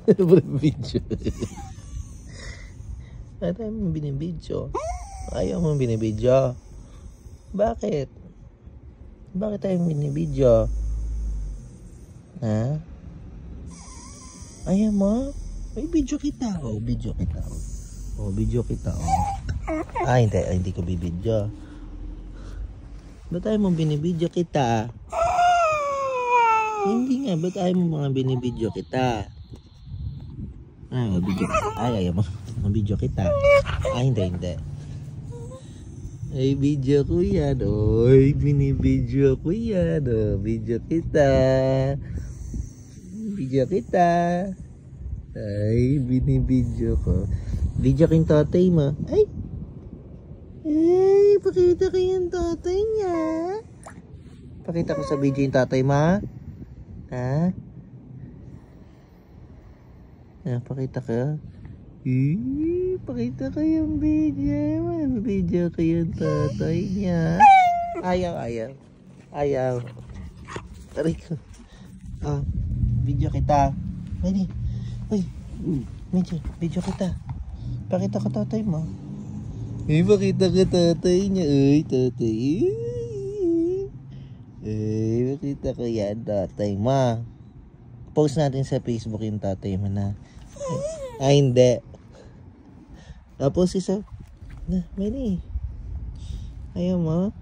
Ano ba yung video? Ano mo binibidyo? Ayaw mo binibidyo? Bakit? Bakit tayo binibidyo? Ha? Ayaw mo? May video kita. Oh, video kita. Oh, video kita. Oh. Ah, hindi ko bibidyo. Ba't tayo mo binibidyo kita? Hindi nga, ba't ayaw mo mga binibidyo kita? Ah, video. Ay, ayaw mo. Mabidyo kita. Ay, hindi. Ay, video ko yan. Oy, binibidyo ko yan. Oh, video kita. Video kita. Ay, binibidyo ko. Video ko yung tatay mo. Ay! Ay, pakita ko yung tatay niya. Pakita ko sa video yung tatay mo. Ha? Pakita ka. Pakita ko yung video. Video ko yung tatay niya. Ayaw. Aray ko. Ah, video kita. Ay, video kita. Pakita ko tatay mo. Pakita ko tatay niya. Ay, tatay. Pakita ko yan tatay mo. Post natin sa Facebook yung tatay mo na. Ay, hindi. Tapos isa. May ayaw mo?